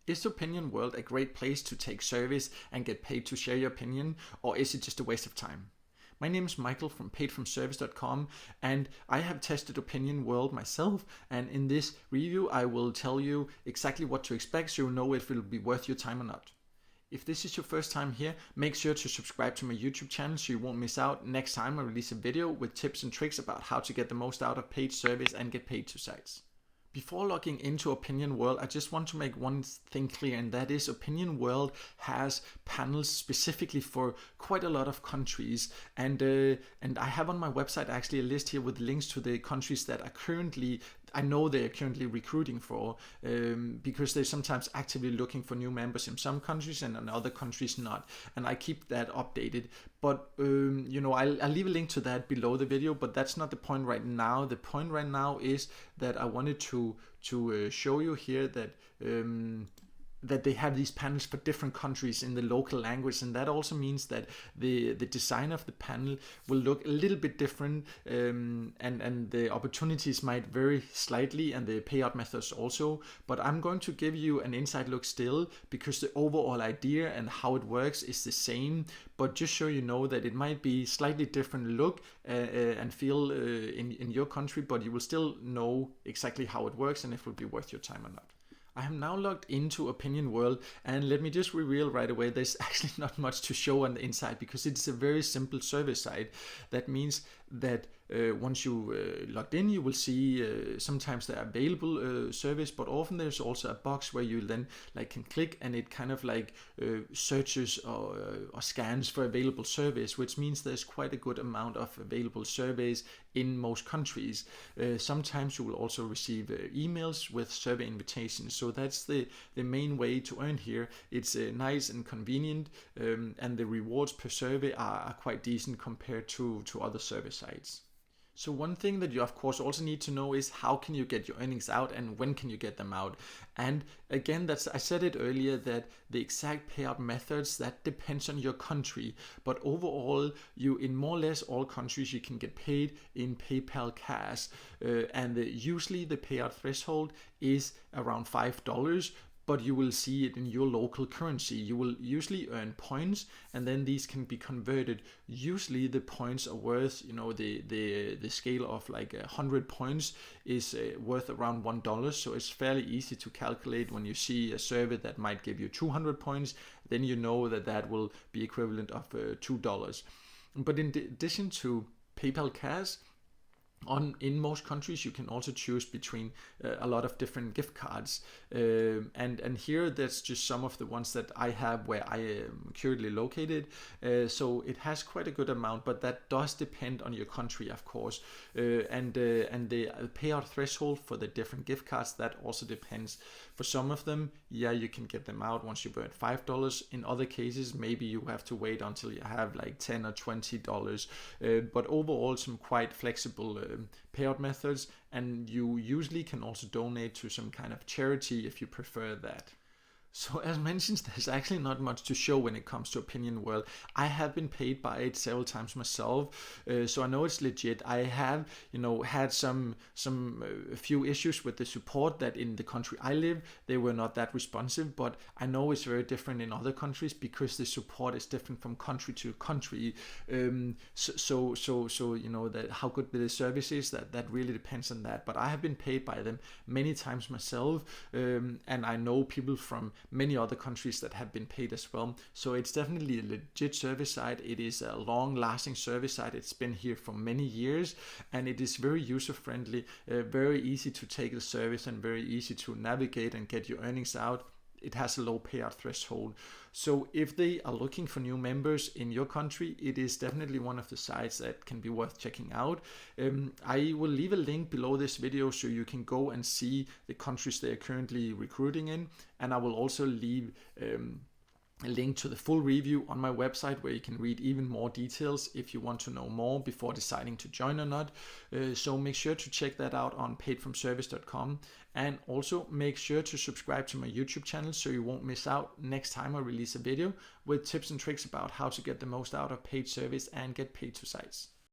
Is OpinionWorld a great place to take surveys and get paid to share your opinion, or is it just a waste of time? My name is Michael from paidfromservice.com, and I have tested OpinionWorld myself, and in this review I will tell you exactly what to expect so you know if it will be worth your time or not. If this is your first time here, make sure to subscribe to my YouTube channel so you won't miss out next time I release a video with tips and tricks about how to get the most out of paid surveys and get paid to sites. Before logging into OpinionWorld, I just want to make one thing clear, and that is OpinionWorld has panels specifically for quite a lot of countries, and I have on my website actually a list here with links to the countries that are currently, I know they're currently recruiting for, because they're sometimes actively looking for new members in some countries and in other countries not, and I keep that updated. But I'll leave a link to that below the video, but that's not the point right now. The point right now is that I wanted to show you here that they have these panels for different countries in the local language, and that also means that the design of the panel will look a little bit different, and the opportunities might vary slightly, and the payout methods also. But I'm going to give you an inside look still, because the overall idea and how it works is the same, but just so you know that it might be slightly different look and feel in your country, but you will still know exactly how it works and if it will be worth your time or not. I am now logged into OpinionWorld, and let me just reveal right away, there's actually not much to show on the inside because it's a very simple survey site. That means that once you logged in, you will see sometimes there are available surveys, but often there's also a box where you then can click, and it kind of searches or scans for available surveys, which means there's quite a good amount of available surveys in most countries. Sometimes you will also receive emails with survey invitations, so that's the main way to earn here. It's nice and convenient, and the rewards per survey are quite decent compared to other survey sites. So one thing that you of course also need to know is how can you get your earnings out and when can you get them out. And again, I said it earlier that the exact payout methods, that depends on your country, but overall in more or less all countries you can get paid in PayPal cash, and usually the payout threshold is around $5, but you will see it in your local currency. You will usually earn points, and then these can be converted. Usually the points are worth, the scale of 100 points is worth around $1, so it's fairly easy to calculate. When you see a survey that might give you 200 points, then you know that will be equivalent of $2. But in addition to PayPal cash, in most countries you can also choose between a lot of different gift cards, and here that's just some of the ones that I have where I am currently located, so it has quite a good amount, but that does depend on your country of course, and the payout threshold for the different gift cards, that also depends. For some of them, you can get them out once you've earned $5. In other cases, maybe you have to wait until you have $10 or $20, but overall some quite flexible payout methods, and you usually can also donate to some kind of charity if you prefer that. So as mentioned, there's actually not much to show when it comes to OpinionWorld. I have been paid by it several times myself, so I know it's legit. I have, had a few issues with the support, that in the country I live, they were not that responsive, but I know it's very different in other countries because the support is different from country to country. So that how good the service is, that really depends on that. But I have been paid by them many times myself, and I know people from many other countries that have been paid as well. So it's definitely a legit service site. It is a long-lasting service site. It's been here for many years, and it is very user-friendly, very easy to take the service, and very easy to navigate and get your earnings out. It has a low payout threshold. So if they are looking for new members in your country, it is definitely one of the sites that can be worth checking out. I will leave a link below this video so you can go and see the countries they are currently recruiting in, and I will also leave a link to the full review on my website where you can read even more details if you want to know more before deciding to join or not. So make sure to check that out on paidfromservice.com, and also make sure to subscribe to my YouTube channel so you won't miss out next time I release a video with tips and tricks about how to get the most out of paid service and get paid to sites.